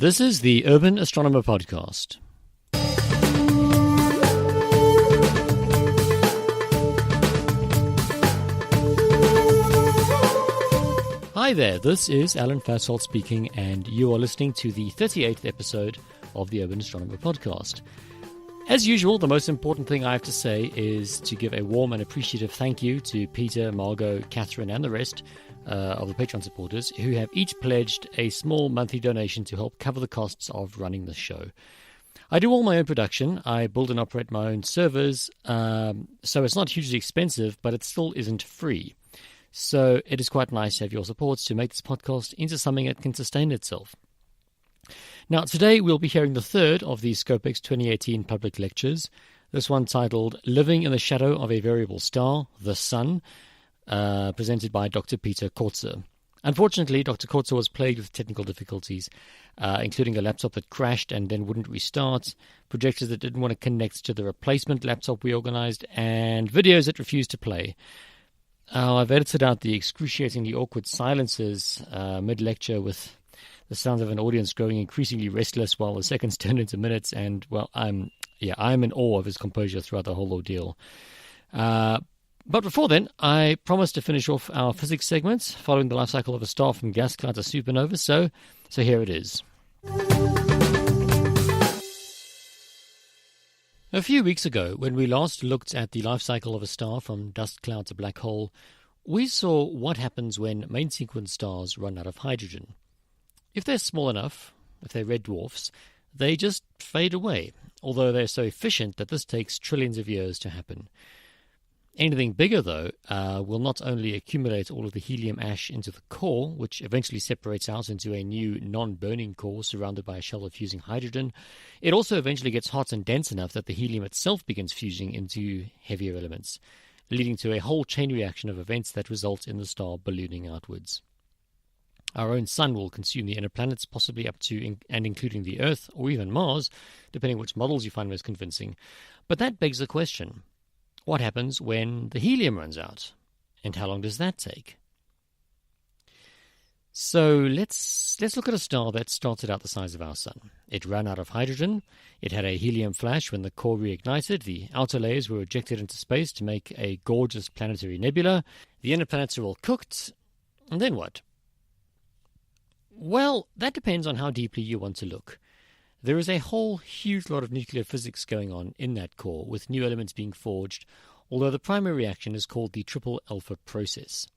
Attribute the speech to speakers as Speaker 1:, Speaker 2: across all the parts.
Speaker 1: This is the Urban Astronomer Podcast. Hi there, this is Alan Fassholt speaking, and you are listening to the 38th episode of the Urban Astronomer Podcast. As usual, the most important thing I have to say is to give a warm and appreciative thank you to Peter, Margot, Catherine, and the rest of the Patreon supporters who have each pledged a small monthly donation to help cover the costs of running the show. I do all my own production. I build and operate my own servers, so it's not hugely expensive, but it still isn't free. So it is quite nice to have your support to make this podcast into something that can sustain itself. Now, today we'll be hearing the third of the ScopeX 2018 public lectures, this one titled Living in the Shadow of a Variable Star, the Sun, presented by Dr. Pieter Kotzé. Unfortunately, Dr. Kotzé was plagued with technical difficulties, including a laptop that crashed and then wouldn't restart, projectors that didn't want to connect to the replacement laptop we organized, and videos that refused to play. I've edited out the excruciatingly awkward silences mid-lecture with the sounds of an audience growing increasingly restless while the seconds turn into minutes, and, well, I'm in awe of his composure throughout the whole ordeal. But before then, I promised to finish off our physics segments following the life cycle of a star from gas cloud to supernova, so here it is. A few weeks ago, when we last looked at the life cycle of a star from dust cloud to black hole, we saw what happens when main sequence stars run out of hydrogen. If they're small enough, if they're red dwarfs, they just fade away, although they're so efficient that this takes trillions of years to happen. Anything bigger, though, will not only accumulate all of the helium ash into the core, which eventually separates out into a new non-burning core surrounded by a shell of fusing hydrogen, it also eventually gets hot and dense enough that the helium itself begins fusing into heavier elements, leading to a whole chain reaction of events that result in the star ballooning outwards. Our own sun will consume the inner planets, possibly up to and including the Earth, or even Mars, depending which models you find most convincing. But that begs the question. What happens when the helium runs out? And how long does that take? So let's look at a star that started out the size of our sun. It ran out of hydrogen. It had a helium flash when the core reignited. The outer layers were ejected into space to make a gorgeous planetary nebula. The inner planets are all cooked. And then what? Well, that depends on how deeply you want to look. There is a whole huge lot of nuclear physics going on in that core, with new elements being forged, although the primary reaction is called the triple alpha process.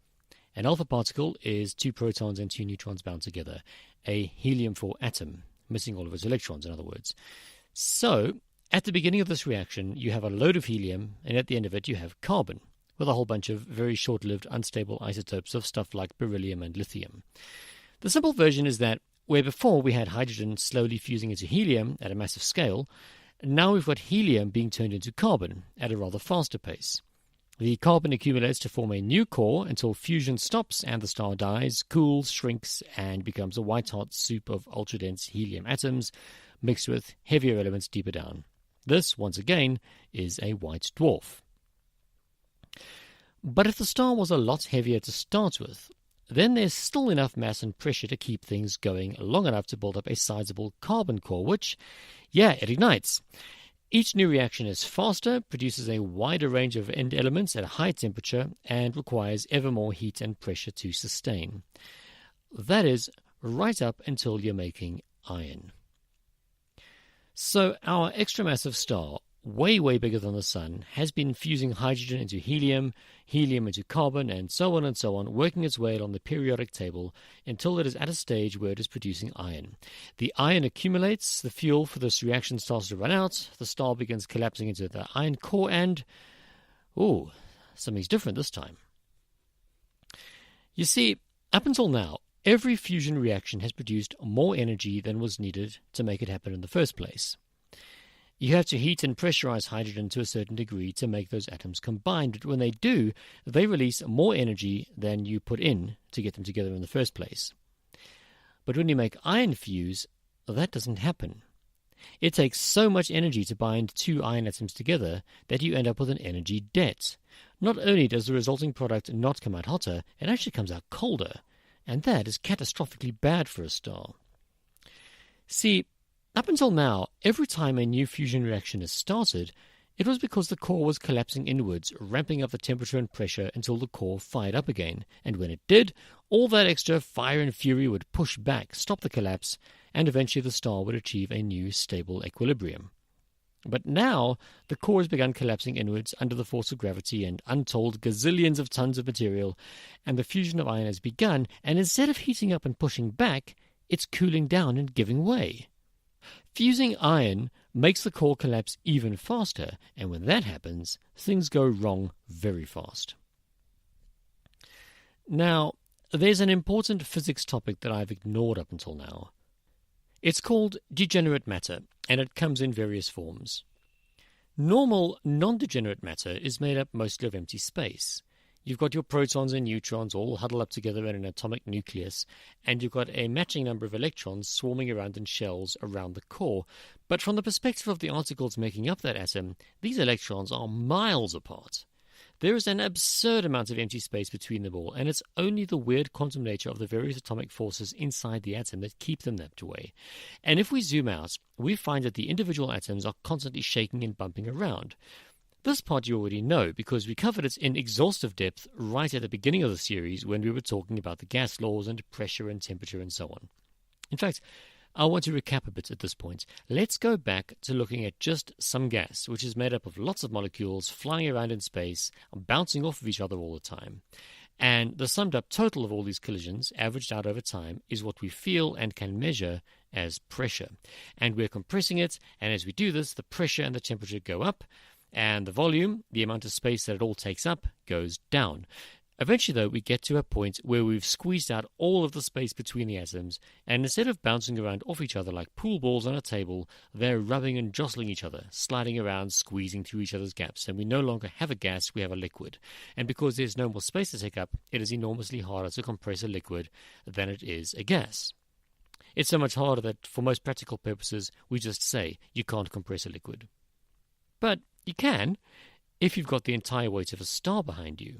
Speaker 1: An alpha particle is 2 protons and 2 neutrons bound together, a helium-4 atom, missing all of its electrons, in other words. So, at the beginning of this reaction, you have a load of helium, and at the end of it you have carbon, with a whole bunch of very short-lived, unstable isotopes of stuff like beryllium and lithium. The simple version is that where before we had hydrogen slowly fusing into helium at a massive scale, now we've got helium being turned into carbon at a rather faster pace. The carbon accumulates to form a new core until fusion stops and the star dies, cools, shrinks, and becomes a white-hot soup of ultra-dense helium atoms mixed with heavier elements deeper down. This, once again, is a white dwarf. But if the star was a lot heavier to start with, then there's still enough mass and pressure to keep things going long enough to build up a sizable carbon core, which, it ignites. Each new reaction is faster, produces a wider range of end elements at a high temperature, and requires ever more heat and pressure to sustain. That is, right up until you're making iron. So our extra massive star, way bigger than the sun, has been fusing hydrogen into helium, helium into carbon, and so on, working its way along the periodic table until it is at a stage where it is producing iron. The iron accumulates, the fuel for this reaction starts to run out, the star begins collapsing into the iron core, and something's different this time. You see, up until now, every fusion reaction has produced more energy than was needed to make it happen in the first place. You have to heat and pressurize hydrogen to a certain degree to make those atoms combine, but when they do, they release more energy than you put in to get them together in the first place. But when you make iron fuse, that doesn't happen. It takes so much energy to bind 2 iron atoms together that you end up with an energy debt. Not only does the resulting product not come out hotter, it actually comes out colder, and that is catastrophically bad for a star. See, up until now, every time a new fusion reaction has started, it was because the core was collapsing inwards, ramping up the temperature and pressure until the core fired up again. And when it did, all that extra fire and fury would push back, stop the collapse, and eventually the star would achieve a new stable equilibrium. But now, the core has begun collapsing inwards under the force of gravity and untold gazillions of tons of material, and the fusion of iron has begun, and instead of heating up and pushing back, it's cooling down and giving way. Fusing iron makes the core collapse even faster, and when that happens, things go wrong very fast. Now, there's an important physics topic that I've ignored up until now. It's called degenerate matter, and it comes in various forms. Normal, non-degenerate matter is made up mostly of empty space. You've got your protons and neutrons all huddled up together in an atomic nucleus, and you've got a matching number of electrons swarming around in shells around the core. But from the perspective of the particles making up that atom, these electrons are miles apart. There is an absurd amount of empty space between them all, and it's only the weird quantum nature of the various atomic forces inside the atom that keep them that way. And if we zoom out, we find that the individual atoms are constantly shaking and bumping around. This part you already know, because we covered it in exhaustive depth right at the beginning of the series when we were talking about the gas laws and pressure and temperature and so on. In fact, I want to recap a bit at this point. Let's go back to looking at just some gas, which is made up of lots of molecules flying around in space, bouncing off of each other all the time. And the summed up total of all these collisions, averaged out over time, is what we feel and can measure as pressure. And we're compressing it, and as we do this, the pressure and the temperature go up, and the volume, the amount of space that it all takes up, goes down. Eventually, though, we get to a point where we've squeezed out all of the space between the atoms, and instead of bouncing around off each other like pool balls on a table, they're rubbing and jostling each other, sliding around, squeezing through each other's gaps, and we no longer have a gas, we have a liquid. And because there's no more space to take up, it is enormously harder to compress a liquid than it is a gas. It's so much harder that, for most practical purposes, we just say you can't compress a liquid. But you can, if you've got the entire weight of a star behind you.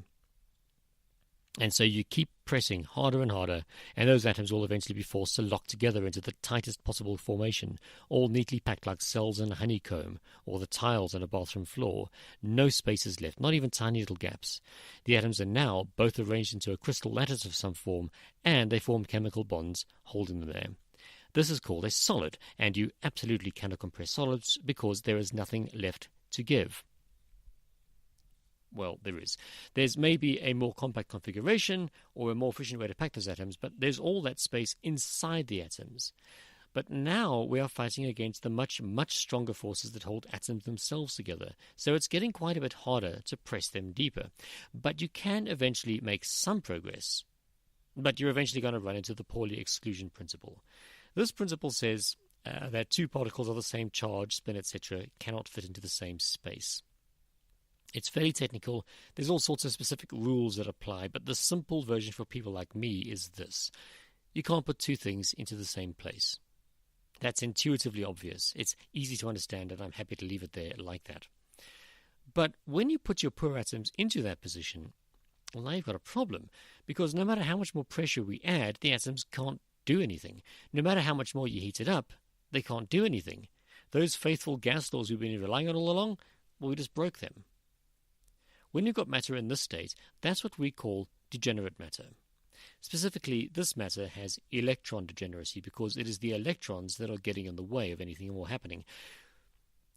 Speaker 1: And so you keep pressing harder and harder, and those atoms will eventually be forced to lock together into the tightest possible formation, all neatly packed like cells in a honeycomb, or the tiles on a bathroom floor. No space is left, not even tiny little gaps. The atoms are now both arranged into a crystal lattice of some form, and they form chemical bonds holding them there. This is called a solid, and you absolutely cannot compress solids because there is nothing left to give. Well, there is. There's maybe a more compact configuration or a more efficient way to pack those atoms, but there's all that space inside the atoms. But now we are fighting against the much, much stronger forces that hold atoms themselves together. So it's getting quite a bit harder to press them deeper. But you can eventually make some progress. But you're eventually going to run into the Pauli exclusion principle. This principle says that two particles of the same charge, spin, etc. cannot fit into the same space. It's fairly technical. There's all sorts of specific rules that apply, but the simple version for people like me is this. You can't put two things into the same place. That's intuitively obvious. It's easy to understand, and I'm happy to leave it there like that. But when you put your poor atoms into that position, well, now you've got a problem, because no matter how much more pressure we add, the atoms can't do anything. No matter how much more you heat it up, they can't do anything. Those faithful gas laws we've been relying on all along, well, we just broke them. When you've got matter in this state, that's what we call degenerate matter. Specifically, this matter has electron degeneracy because it is the electrons that are getting in the way of anything more happening.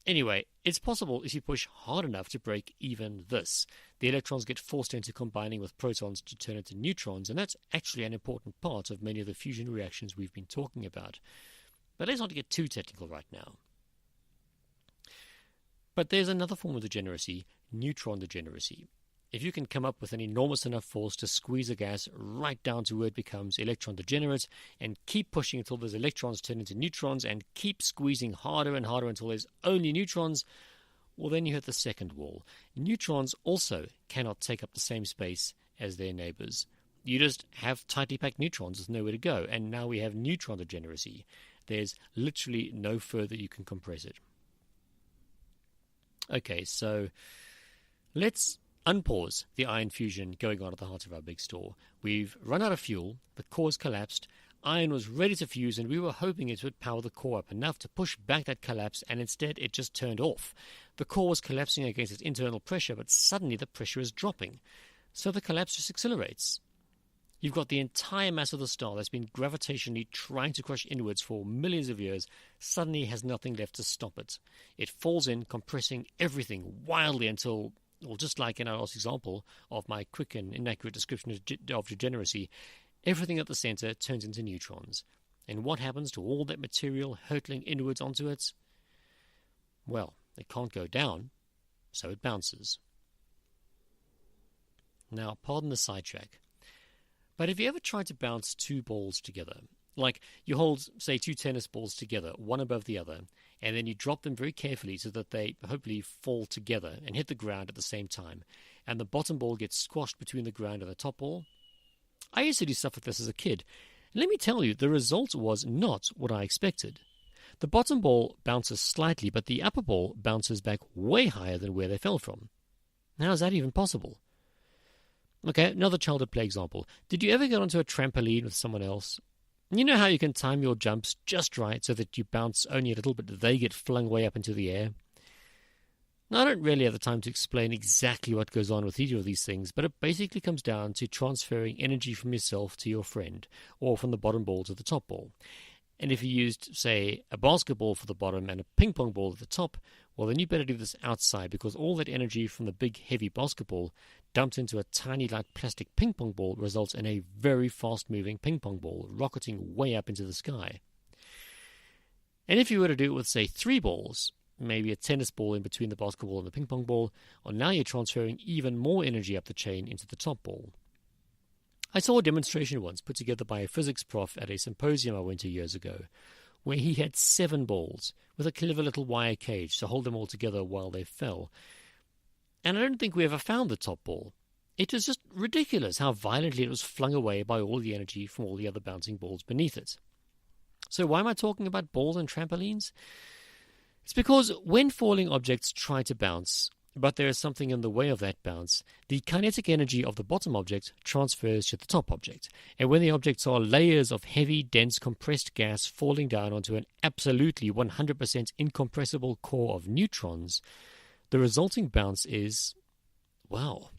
Speaker 1: Anyway, it's possible if you push hard enough to break even this. The electrons get forced into combining with protons to turn into neutrons, and that's actually an important part of many of the fusion reactions we've been talking about. But let's not get too technical right now. But there's another form of degeneracy, neutron degeneracy. If you can come up with an enormous enough force to squeeze a gas right down to where it becomes electron degenerate and keep pushing until those electrons turn into neutrons and keep squeezing harder and harder until there's only neutrons, well, then you hit the second wall. Neutrons also cannot take up the same space as their neighbors. You just have tightly packed neutrons with nowhere to go, and now we have neutron degeneracy. There's literally no further you can compress it. Okay, so let's unpause the iron fusion going on at the heart of our big star. We've run out of fuel, the core's collapsed, Iron was ready to fuse, and we were hoping it would power the core up enough to push back that collapse, and instead it just turned off. The core was collapsing against its internal pressure, but suddenly the pressure is dropping. So the collapse just accelerates. You've got the entire mass of the star that's been gravitationally trying to crush inwards for millions of years, suddenly has nothing left to stop it. It falls in, compressing everything wildly until, well, just like in our last example of my quick and inaccurate description of degeneracy, everything at the center turns into neutrons. And what happens to all that material hurtling inwards onto it? Well, it can't go down, so it bounces. Now, pardon the sidetrack, but have you ever tried to bounce two balls together? Like you hold, say, two tennis balls together, one above the other, and then you drop them very carefully so that they hopefully fall together and hit the ground at the same time, and the bottom ball gets squashed between the ground and the top ball? I used to do stuff like this as a kid. Let me tell you, the result was not what I expected. The bottom ball bounces slightly, but the upper ball bounces back way higher than where they fell from. How is that even possible? Okay, another childhood play example. Did you ever get onto a trampoline with someone else? You know how you can time your jumps just right so that you bounce only a little bit, they get flung way up into the air? Now, I don't really have the time to explain exactly what goes on with either of these things, but it basically comes down to transferring energy from yourself to your friend, or from the bottom ball to the top ball. And if you used, say, a basketball for the bottom and a ping pong ball at the top, well, then you better do this outside, because all that energy from the big, heavy basketball dumped into a tiny, light plastic ping pong ball results in a very fast-moving ping pong ball, rocketing way up into the sky. And if you were to do it with, say, three balls, maybe a tennis ball in between the basketball and the ping pong ball, well, now you're transferring even more energy up the chain into the top ball. I saw a demonstration once put together by a physics prof at a symposium I went to years ago, where he had 7 balls with a clever little wire cage to hold them all together while they fell. And I don't think we ever found the top ball. It was just ridiculous how violently it was flung away by all the energy from all the other bouncing balls beneath it. So why am I talking about balls and trampolines? It's because when falling objects try to bounce, but there is something in the way of that bounce, the kinetic energy of the bottom object transfers to the top object. And when the objects are layers of heavy, dense, compressed gas falling down onto an absolutely 100% incompressible core of neutrons, the resulting bounce is, well,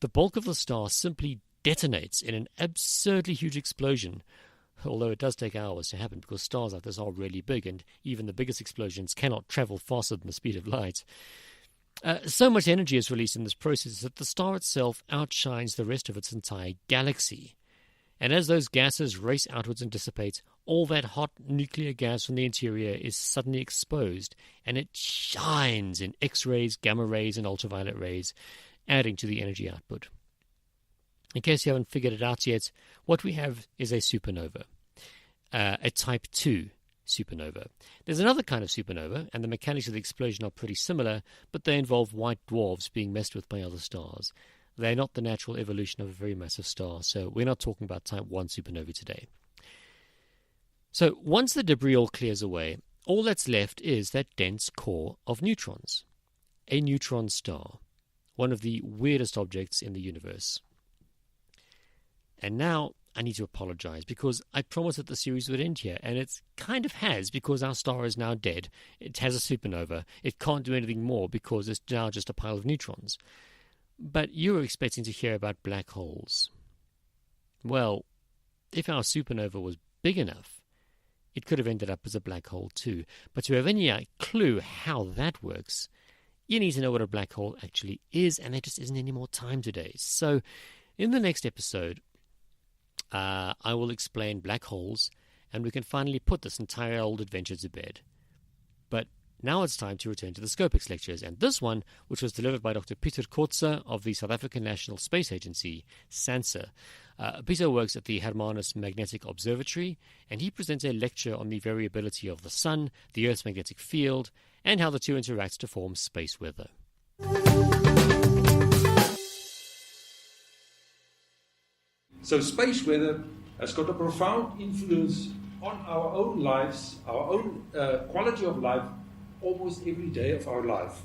Speaker 1: the bulk of the star simply detonates in an absurdly huge explosion, although it does take hours to happen because stars like this are really big and even the biggest explosions cannot travel faster than the speed of light. So much energy is released in this process that the star itself outshines the rest of its entire galaxy. And as those gases race outwards and dissipate, all that hot nuclear gas from the interior is suddenly exposed, and it shines in X-rays, gamma rays, and ultraviolet rays, adding to the energy output. In case you haven't figured it out yet, what we have is a supernova, a type 2 supernova. There's another kind of supernova, and the mechanics of the explosion are pretty similar, but they involve white dwarfs being messed with by other stars. They're not the natural evolution of a very massive star, so we're not talking about type 1 supernova today. So once the debris all clears away, all that's left is that dense core of neutrons. A neutron star, one of the weirdest objects in the universe. And now I need to apologize because I promised that the series would end here, and it kind of has because our star is now dead. It has a supernova. It can't do anything more because it's now just a pile of neutrons. But you were expecting to hear about black holes. Well, if our supernova was big enough, it could have ended up as a black hole too. But to have any clue how that works, you need to know what a black hole actually is, and there just isn't any more time today. So in the next episode, I will explain black holes, and we can finally put this entire old adventure to bed. But now it's time to return to the ScopeX lectures, and this one, which was delivered by Dr. Pieter Kotzé of the South African National Space Agency, SANSA. Pieter works at the Hermanus Magnetic Observatory, and he presents a lecture on the variability of the Sun, the Earth's magnetic field, and how the two interact to form space weather.
Speaker 2: So space weather has got a profound influence on our own lives, our own quality of life, almost every day of our life.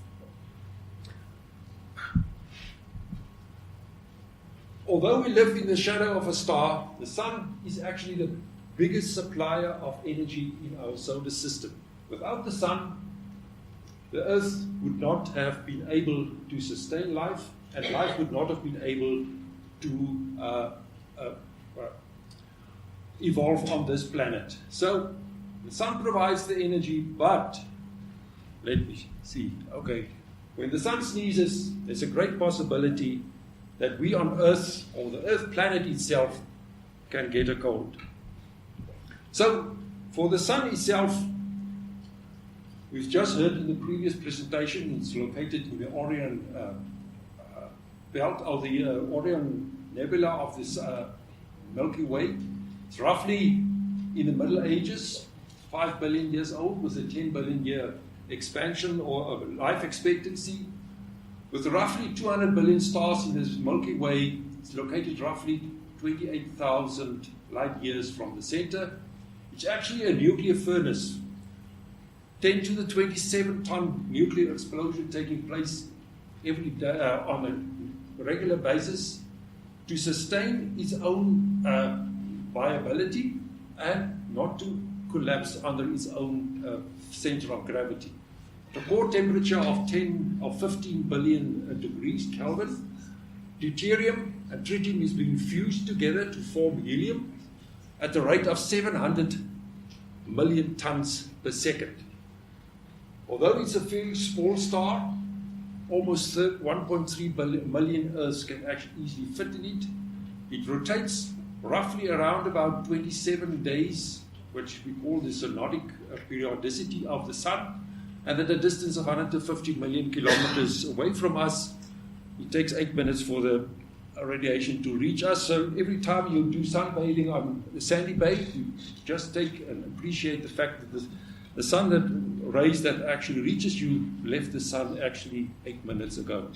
Speaker 2: although we live in the shadow of a star, the sun is actually the biggest supplier of energy in our solar system. Without the sun, the Earth would not have been able to sustain life, and life would not have been able to evolve on this planet. So the sun provides the energy, but let me see. Okay, when the sun sneezes, there's a great possibility that we on Earth, or the Earth planet itself, can get a cold. So for the sun itself, we've just heard in the previous presentation, it's located in the Orion belt, or the Orion Nebula of this Milky Way. It's roughly in the Middle Ages, 5 billion years old, with a 10 billion year expansion or life expectancy. With roughly 200 billion stars in this Milky Way, it's located roughly 28,000 light years from the center. It's actually a nuclear furnace. 10 to the 27 ton nuclear explosion taking place every day, on a regular basis to sustain its own viability and not to collapse under its own center of gravity. The core temperature of 15 billion degrees Kelvin, deuterium and tritium is being fused together to form helium at the rate of 700 million tons per second. Although it's a fairly small star, almost 1.3 million Earths can actually easily fit in it. It rotates roughly around about 27 days, which we call the synodic periodicity of the sun, and at a distance of 150 million kilometers away from us. It takes 8 minutes for the radiation to reach us. So every time you do sunbathing on the sandy bay, you just take and appreciate the fact that the sun rays that actually reaches you left the sun actually 8 minutes ago.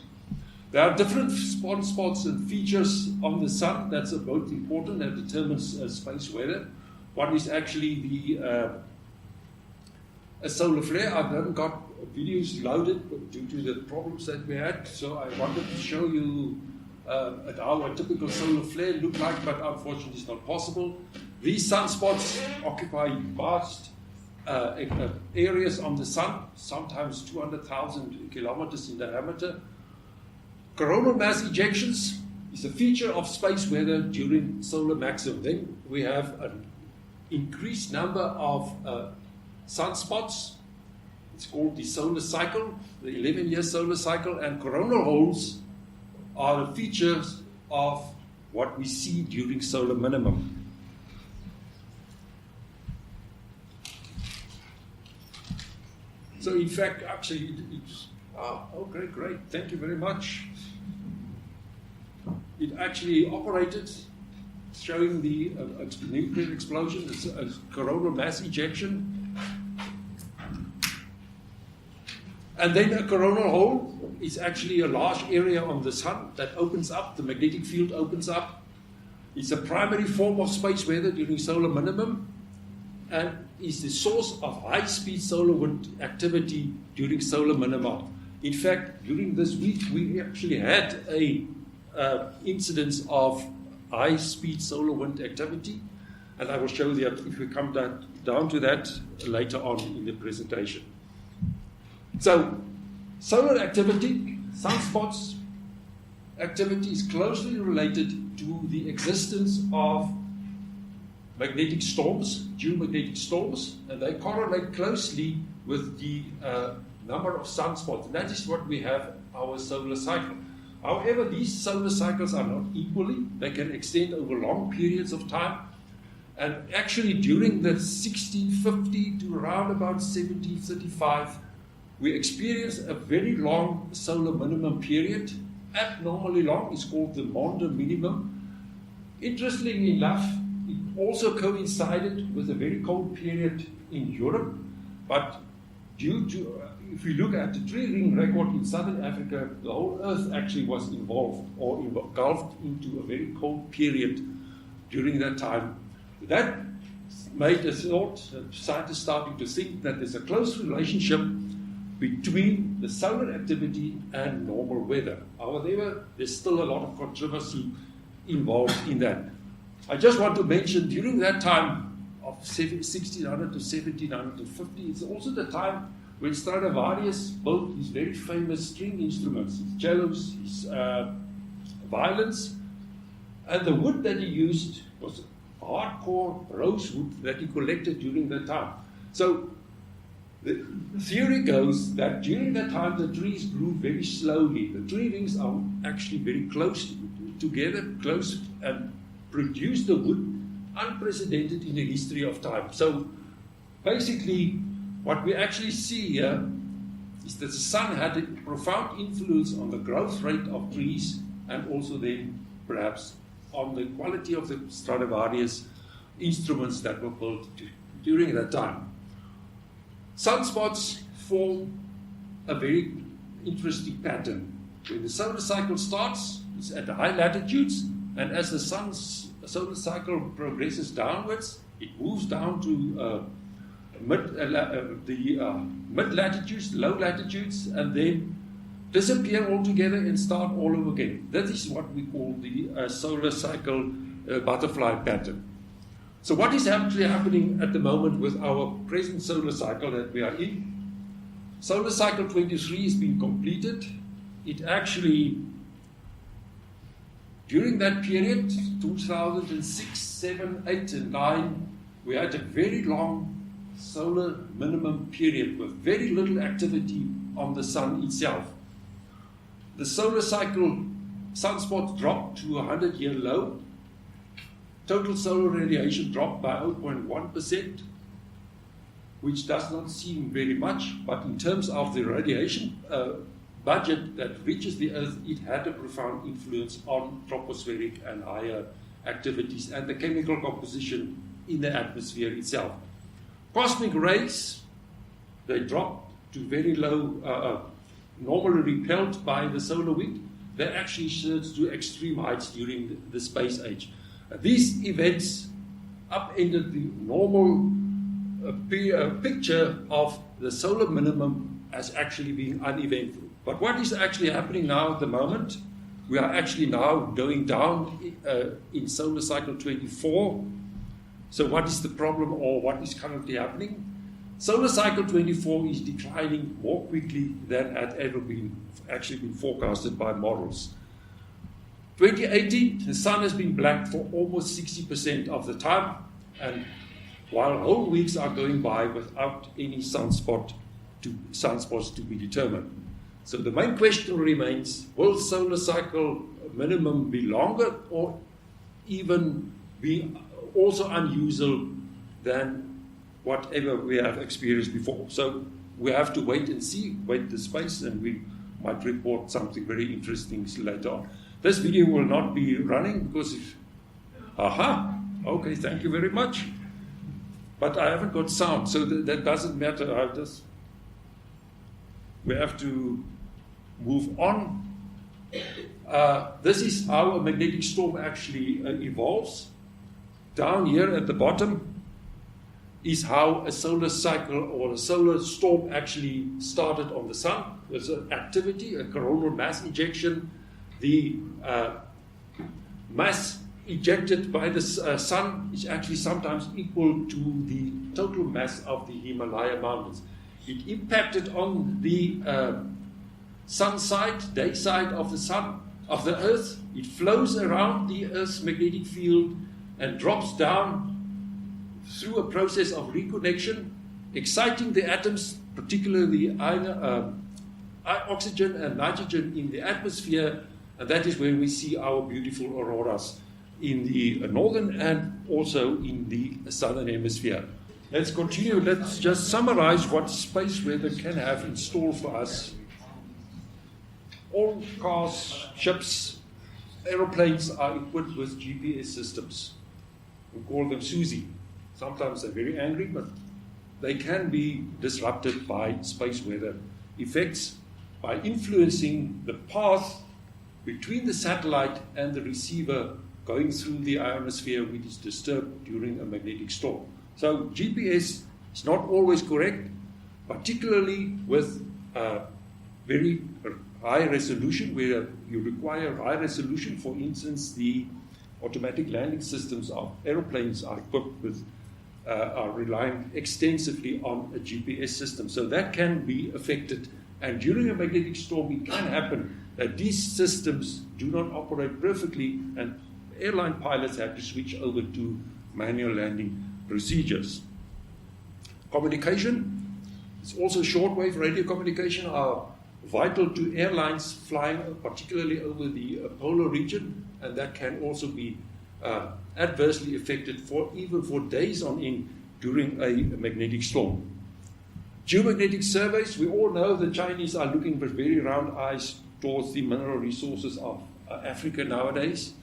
Speaker 2: There are different spots and features on the sun that's both important and determines space weather. One is actually a solar flare. I haven't got videos loaded due to the problems that we had, so I wanted to show you how a typical solar flare look like, but unfortunately it's not possible. These sunspots occupy vast areas on the sun, sometimes 200,000 kilometers in diameter. Coronal mass ejections is a feature of space weather during solar maximum. Then we have an increased number of sunspots. It's called the solar cycle, the 11-year solar cycle, and coronal holes are the features of what we see during solar minimum. So in fact, actually, it's, okay, great, thank you very much. It actually operated, showing the nuclear explosion, it's a coronal mass ejection. And then a coronal hole is actually a large area on the sun that opens up, the magnetic field opens up. It's a primary form of space weather during solar minimum and is the source of high-speed solar wind activity during solar minima. In fact, during this week, we actually had a incidence of high-speed solar wind activity, and I will show you that if we come down to that later on in the presentation. So, solar activity, sunspots activity is closely related to the existence of magnetic storms, geomagnetic storms, and they correlate closely with the number of sunspots. And that is what we have our solar cycle. However, these solar cycles are not equally. They can extend over long periods of time. And actually, during the 1650 to around about 1735, we experienced a very long solar minimum period, abnormally long. It's called the Maunder minimum. Interestingly enough, it also coincided with a very cold period in Europe, but due to, if you look at the tree ring record in southern Africa, the whole Earth actually was involved or engulfed into a very cold period during that time. That made us thought, scientists starting to think that there's a close relationship between the solar activity and normal weather. However, there's still a lot of controversy involved in that. I just want to mention during that time of 1600 to 1750, it's also the time when Stradivarius built his very famous string instruments, his cellos, his violins, and the wood that he used was hardcore rosewood that he collected during that time. So the theory goes that during that time the trees grew very slowly. The tree rings are actually very close together, close, and produced the wood unprecedented in the history of time. So basically what we actually see here is that the sun had a profound influence on the growth rate of trees and also then perhaps on the quality of the Stradivarius instruments that were built during that time. Sunspots form a very interesting pattern. When the solar cycle starts, it's at high latitudes, and as the solar cycle progresses downwards, it moves down to mid latitudes, low latitudes, and then disappear altogether and start all over again. That is what we call the solar cycle butterfly pattern. So what is actually happening at the moment with our present solar cycle that we are in? Solar cycle 23 has been completed. It actually, during that period, 2006, 7, 8, and 9, we had a very long solar minimum period with very little activity on the sun itself. The solar cycle sunspot dropped to a 100-year low. Total solar radiation dropped by 0.1%, which does not seem very much, but in terms of the radiation budget that reaches the Earth, it had a profound influence on tropospheric and higher activities and the chemical composition in the atmosphere itself. Cosmic rays, they dropped to very low, normally repelled by the solar wind. They actually surged to extreme heights during the space age. These events upended the normal picture of the solar minimum as actually being uneventful. But what is actually happening now at the moment? We are actually now going down in solar cycle 24. So what is the problem, or what is currently happening? Solar cycle 24 is declining more quickly than had ever been forecasted by models. 2018, the sun has been black for almost 60% of the time, and while whole weeks are going by without any sunspots to be determined. So the main question remains, will solar cycle minimum be longer or even be also unusual than whatever we have experienced before? So we have to wait and see, wait the space, and we might report something very interesting later on. This video will not be running because okay, thank you very much. But I haven't got sound, so that doesn't matter. We have to move on. This is how a magnetic storm actually evolves. Down here at the bottom is how a solar cycle or a solar storm actually started on the sun. There's an activity, a coronal mass ejection. The mass ejected by the sun is actually sometimes equal to the total mass of the Himalaya mountains. It impacted on the sun side, day side of the sun, of the Earth. It flows around the Earth's magnetic field and drops down through a process of reconnection, exciting the atoms, particularly oxygen and nitrogen in the atmosphere, and that is where we see our beautiful auroras in the northern and also in the southern hemisphere. Let's continue. Let's just summarize what space weather can have in store for us. All cars, ships, aeroplanes are equipped with GPS systems. We call them SUSI. Sometimes they're very angry, but they can be disrupted by space weather effects by influencing the path between the satellite and the receiver going through the ionosphere, which is disturbed during a magnetic storm. So GPS is not always correct, particularly with very high resolution, where you require high resolution. For instance, the automatic landing systems of aeroplanes are equipped with, are relying extensively on a GPS system. So that can be affected. And during a magnetic storm, it can happen that these systems do not operate perfectly, and airline pilots have to switch over to manual landing procedures. Communication, it's also shortwave radio communication are vital to airlines flying particularly over the polar region, and that can also be adversely affected even for days on end during a magnetic storm. Geomagnetic surveys, we all know the Chinese are looking with very round eyes towards the mineral resources of Africa nowadays.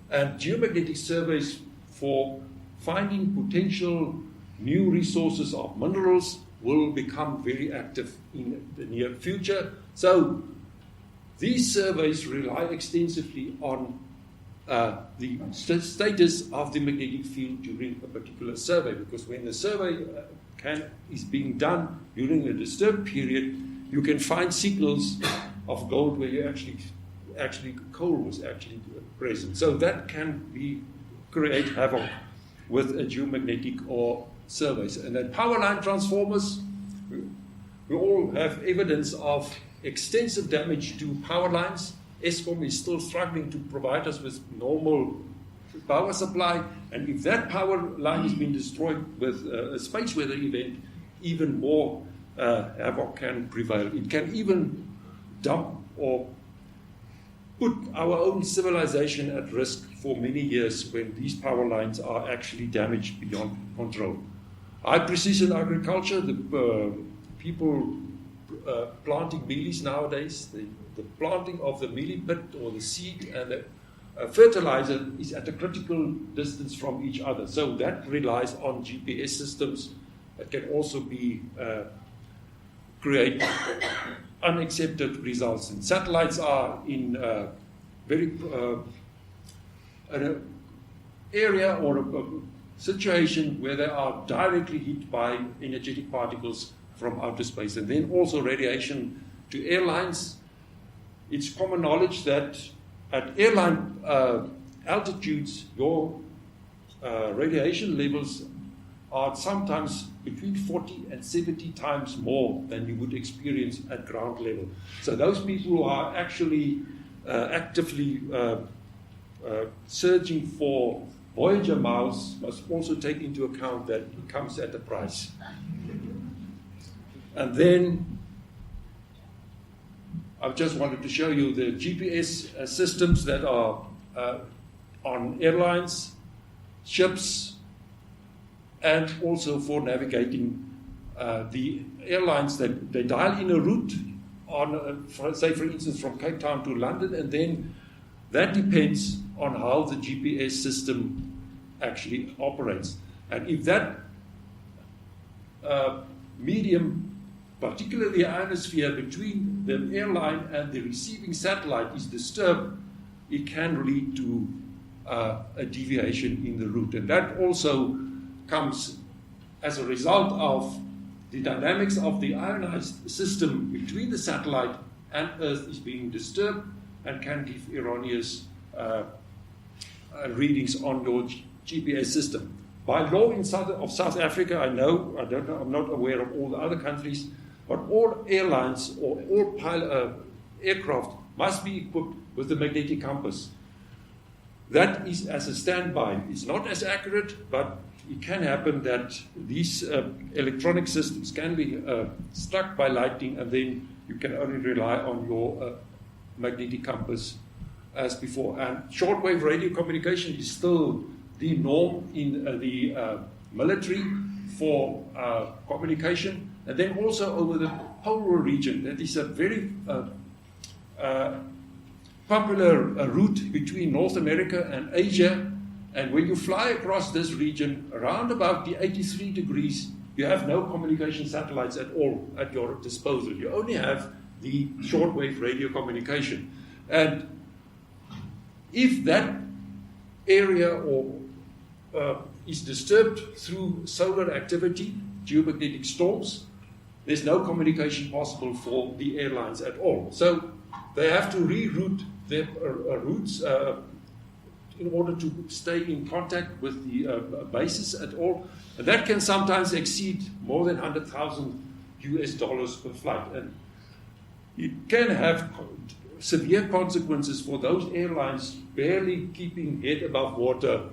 Speaker 2: And geomagnetic surveys for finding potential new resources of minerals will become very active in the near future. So these surveys rely extensively on the status of the magnetic field during a particular survey, because when the survey is being done during a disturbed period, you can find signals of gold where you actually coal was actually present. So that can create havoc with a geomagnetic or surveys. And then power line transformers, we all have evidence of extensive damage to power lines. Eskom is still struggling to provide us with normal power supply, and if that power line has been destroyed with a space weather event, even more havoc can prevail. It can even dump or put our own civilization at risk for many years when these power lines are actually damaged beyond control. High precision agriculture, the people planting mealies nowadays, the planting of the mealie pit or the seed and the fertilizer is at a critical distance from each other. So that relies on GPS systems. That can also create unaccepted results. And satellites are in an area or a situation where they are directly hit by energetic particles from outer space. And then also radiation to airlines. It's common knowledge that at airline altitudes, your radiation levels are sometimes between 40 and 70 times more than you would experience at ground level. So those people who are actually actively searching for Voyager miles must also take into account that it comes at a price. And then I just wanted to show you the GPS systems that are on airlines, ships, and also for navigating the airlines. That they dial in a route on, say for instance, from Cape Town to London, and then that depends on how the GPS system actually operates. And if that medium, particularly the ionosphere between the airline and the receiving satellite, is disturbed, it can lead to a deviation in the route. And that also comes as a result of the dynamics of the ionized system between the satellite and Earth is being disturbed and can give erroneous readings on your GPS system. By law in South Africa, I'm not aware of all the other countries, but all airlines or all aircraft must be equipped with a magnetic compass. That is as a standby. It's not as accurate, but it can happen that these electronic systems can be struck by lightning, and then you can only rely on your magnetic compass as before. And shortwave radio communication is still the norm in the military for communication. And then also over the polar region, that is a very popular route between North America and Asia. And when you fly across this region, around about the 83 degrees, you have no communication satellites at all at your disposal. You only have the shortwave radio communication. And if that area is disturbed through solar activity, geomagnetic storms, there's no communication possible for the airlines at all. So they have to reroute their routes in order to stay in contact with the bases at all. And that can sometimes exceed more than $100,000 per flight. And it can have severe consequences for those airlines barely keeping head above water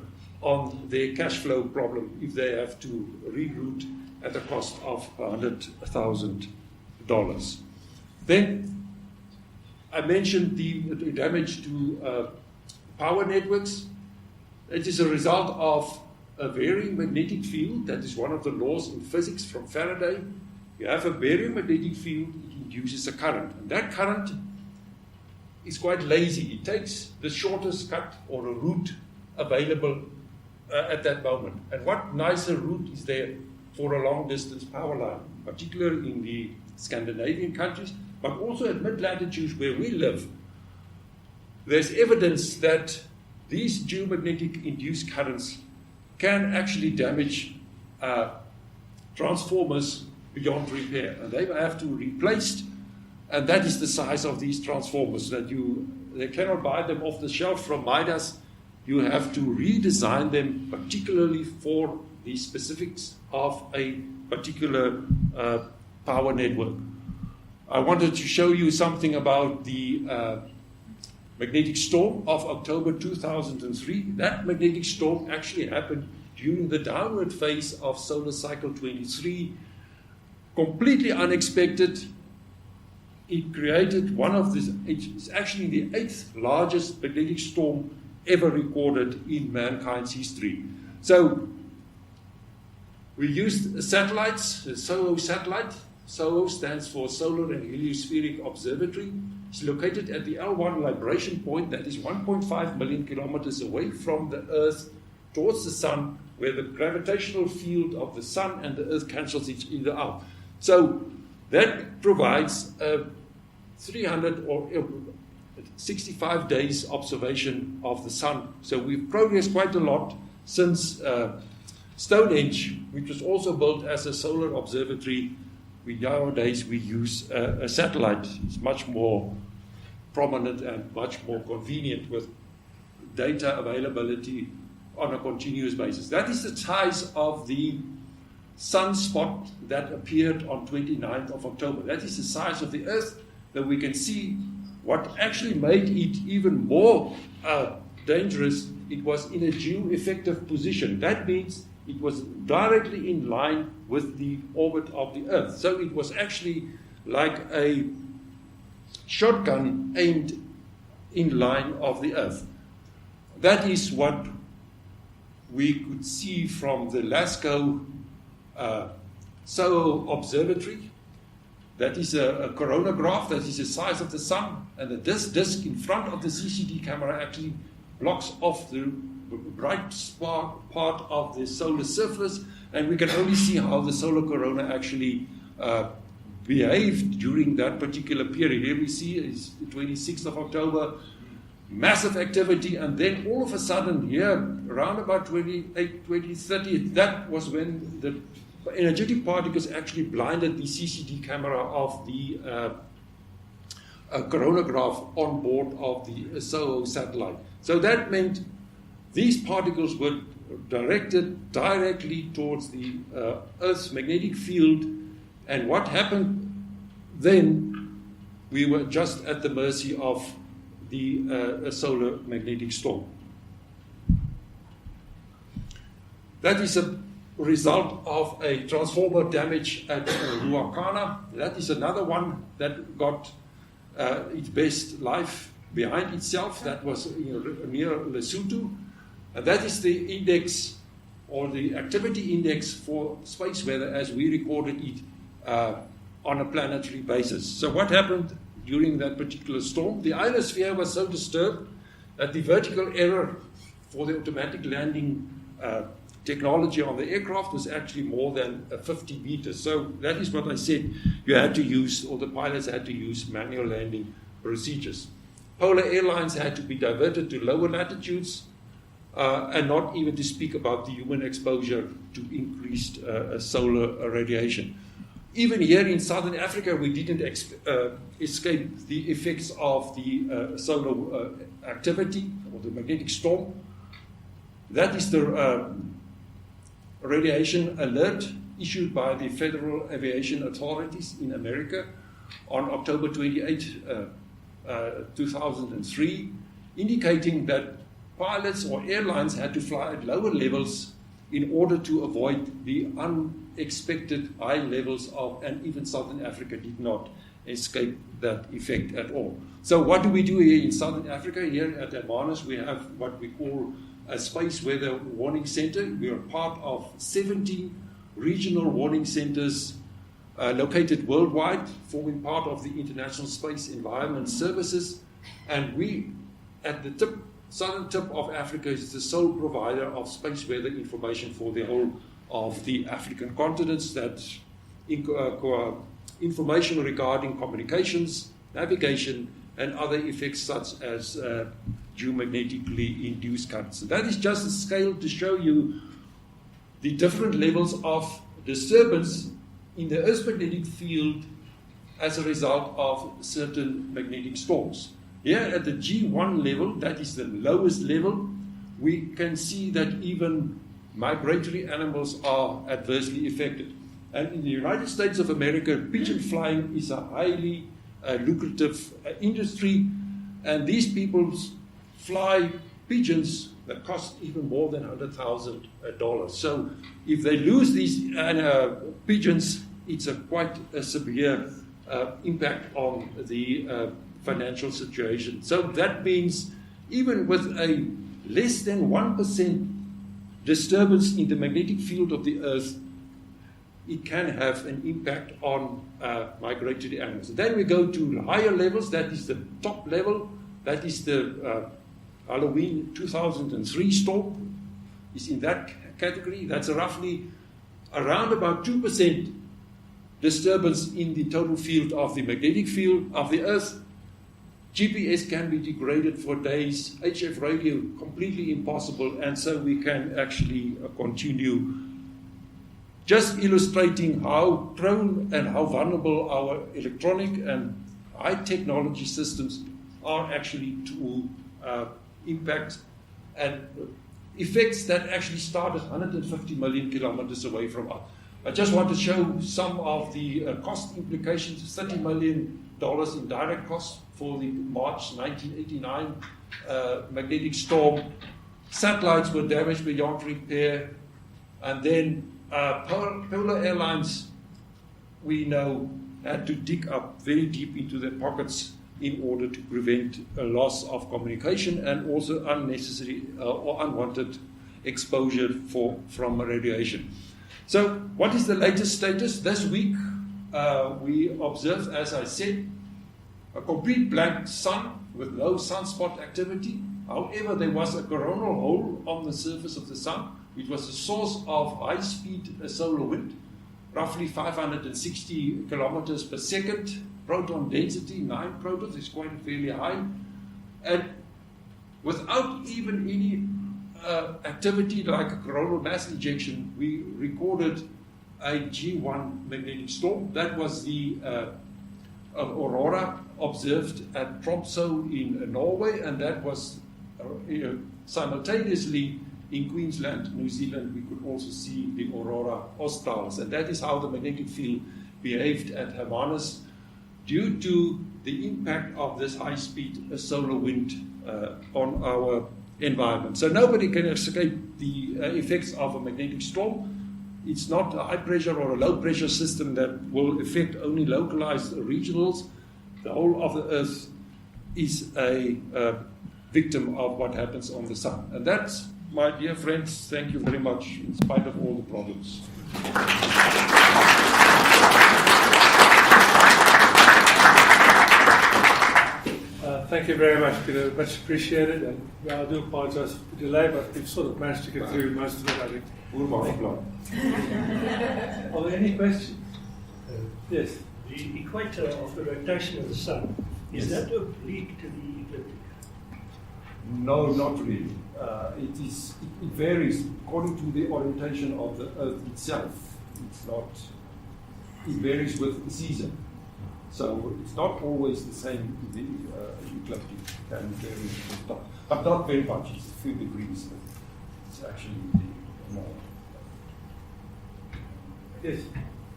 Speaker 2: on their cash flow problem if they have to reroute at a cost of $100,000. Then I mentioned the damage to power networks. It is a result of a varying magnetic field. That is one of the laws in physics from Faraday. You have a varying magnetic field, it induces a current. And that current is quite lazy. It takes the shortest cut or a route available at that moment. And what nicer route is there for a long distance power line, particularly in the Scandinavian countries, but also at mid-latitudes where we live. There's evidence that these geomagnetic induced currents can actually damage transformers beyond repair, and they have to be replaced. And that is the size of these transformers that they cannot buy them off the shelf from Midas. You have to redesign them particularly for the specifics of a particular power network. I wanted to show you something about the magnetic storm of October 2003. That magnetic storm actually happened during the downward phase of solar cycle 23, completely unexpected. It created it's actually the 8th largest magnetic storm ever recorded in mankind's history. So we used satellites, the SOHO satellite. SOHO stands for Solar and Heliospheric Observatory. It's located at the L1 libration point that is 1.5 million kilometers away from the Earth towards the Sun, where the gravitational field of the Sun and the Earth cancels each other out. So that provides a 300 or 65 days observation of the Sun. So we've progressed quite a lot since Stonehenge, which was also built as a solar observatory. Nowadays we use a satellite. It's much more prominent and much more convenient with data availability on a continuous basis. That is the size of the sunspot that appeared on 29th of October. That is the size of the Earth that we can see. What actually made it even more dangerous, it was in a geoeffective position. That means it was directly in line with the orbit of the Earth. So it was actually like a shotgun aimed in line of the Earth. That is what we could see from the LASCO SOHO Observatory. That is a coronagraph, that is the size of the Sun, and this disk in front of the CCD camera actually blocks off the bright spark part of the solar surface, and we can only see how the solar corona actually behaved during that particular period. Here we see is the 26th of October, massive activity, and then all of a sudden here, around about 28, 30, that was when the energetic particles actually blinded the CCD camera of the coronagraph on board of the SOHO satellite. So that meant these particles were directed directly towards the Earth's magnetic field, and what happened then, we were just at the mercy of the solar magnetic storm. That is a result of a transformer damage at Ruacana. That is another one that got its best life behind itself. That was near Lesotho. And that is the index or the activity index for space weather as we recorded it on a planetary basis. So what happened during that particular storm? The ionosphere was so disturbed that the vertical error for the automatic landing technology on the aircraft was actually more than 50 meters. So that is what I said you had to use, or the pilots had to use manual landing procedures. Polar airlines had to be diverted to lower latitudes, and not even to speak about the human exposure to increased solar radiation. Even here in Southern Africa, we didn't escape the effects of the solar activity or the magnetic storm. That is the radiation alert issued by the Federal Aviation Authorities in America on October 28, 2003, indicating that pilots or airlines had to fly at lower levels in order to avoid the unexpected high levels of, and even Southern Africa did not escape that effect at all. So what do we do here in Southern Africa? Here at Hermanus we have what we call a space weather warning center. We are part of 17 regional warning centers located worldwide, forming part of the International Space Environment Services. And we, at the southern tip of Africa, is the sole provider of space weather information for the whole of the African continents. That information regarding communications, navigation, and other effects such as geomagnetically induced currents. So that is just a scale to show you the different levels of disturbance in the Earth's magnetic field as a result of certain magnetic storms. Here at the G1 level, that is the lowest level, we can see that even migratory animals are adversely affected. And in the United States of America, pigeon flying is a highly lucrative industry, and these people fly pigeons that cost even more than $100,000. So if they lose these pigeons, it's quite a severe impact on the financial situation. So that means even with a less than 1% disturbance in the magnetic field of the Earth, it can have an impact on migratory animals. And then we go to higher levels. That is the top level. That is the Halloween 2003 storm. Is in that category. That's roughly around about 2% disturbance in the total field of the magnetic field of the Earth. GPS can be degraded for days. HF radio completely impossible, and so we can actually continue. Just illustrating how prone and how vulnerable our electronic and high technology systems are actually to impact and effects that actually started 150 million kilometers away from us. I just want to show some of the cost implications. $30 million in direct costs for the March 1989 magnetic storm. Satellites were damaged beyond repair, and then Polar Airlines, we know, had to dig up very deep into their pockets in order to prevent a loss of communication and also unnecessary or unwanted exposure from radiation. So what is the latest status? This week we observed, as I said, a complete blank sun with no sunspot activity. However, there was a coronal hole on the surface of the sun, which was the source of high-speed solar wind, roughly 560 kilometers per second. Proton density, 9 protons, is quite fairly high. And without even any activity like a coronal mass ejection, we recorded a G1 magnetic storm. That was the aurora observed at Tromsø in Norway, and that was simultaneously in Queensland, New Zealand. We could also see the aurora australis, and that is how the magnetic field behaved at Hermanus due to the impact of this high-speed solar wind on our environment. So nobody can escape the effects of a magnetic storm. It's not a high-pressure or a low-pressure system that will affect only localized regionals. The whole of the Earth is a victim of what happens on the sun. And that's, my dear friends, thank you very much, in spite of all the problems.
Speaker 3: Thank you very much, Peter. Much appreciated. And I do apologize for the delay, but we've sort of managed to get through most of it, I think. Are there any questions? Yes.
Speaker 4: The equator of the rotation of the sun, is that oblique to the ecliptic?
Speaker 2: No, not really. It varies according to the orientation of the Earth itself. It's not. It varies with the season. So it's not always the same in the ecliptic. It can vary with time, but not very much. It's a few degrees.
Speaker 5: It's actually the more.
Speaker 3: Yes.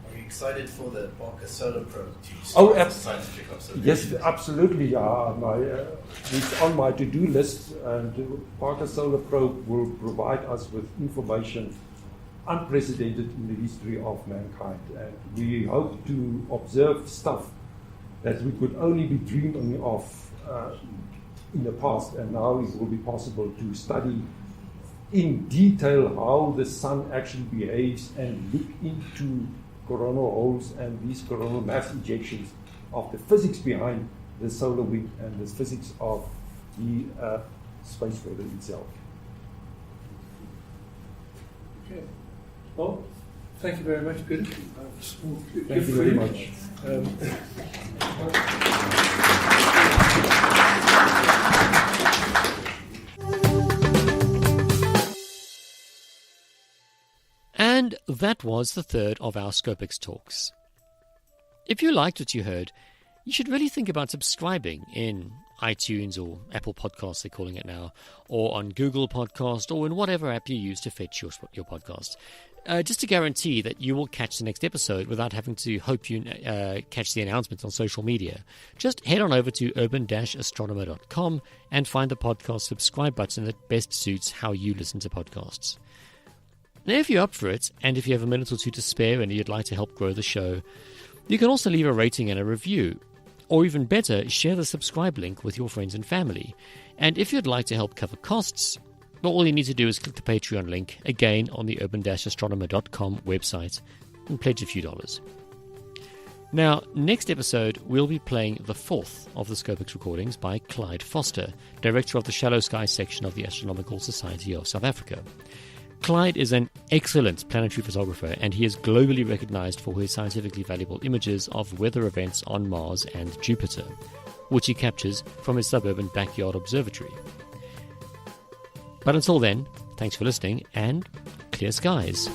Speaker 5: Are you excited for the Parker Solar Probe to
Speaker 2: Oh,
Speaker 5: start scientific observations?
Speaker 2: Yes, absolutely. It's on my to-do list, and the Parker Solar Probe will provide us with information unprecedented in the history of mankind. And we hope to observe stuff that we could only be dreaming of in the past, and now it will be possible to study in detail how the sun actually behaves and look into coronal holes and these coronal mass ejections of the physics behind the solar wind and the physics of the space weather itself.
Speaker 3: Okay. Well, thank you very much, Peter.
Speaker 2: Thank you very much.
Speaker 1: And that was the third of our ScopeX talks. If you liked what you heard, you should really think about subscribing in iTunes or Apple Podcasts, they're calling it now, or on Google Podcast, or in whatever app you use to fetch your podcast. Just to guarantee that you will catch the next episode without having to hope you catch the announcements on social media. Just head on over to urban-astronomer.com and find the podcast subscribe button that best suits how you listen to podcasts. Now, if you're up for it, and if you have a minute or two to spare and you'd like to help grow the show, you can also leave a rating and a review. Or even better, share the subscribe link with your friends and family. And if you'd like to help cover costs, well, all you need to do is click the Patreon link, again on the urban-astronomer.com website, and pledge a few dollars. Now, next episode, we'll be playing the fourth of the ScopeX recordings by Clyde Foster, director of the Shallow Sky section of the Astronomical Society of South Africa. Clyde is an excellent planetary photographer, and he is globally recognized for his scientifically valuable images of weather events on Mars and Jupiter, which he captures from his suburban backyard observatory. But until then, thanks for listening, and clear skies.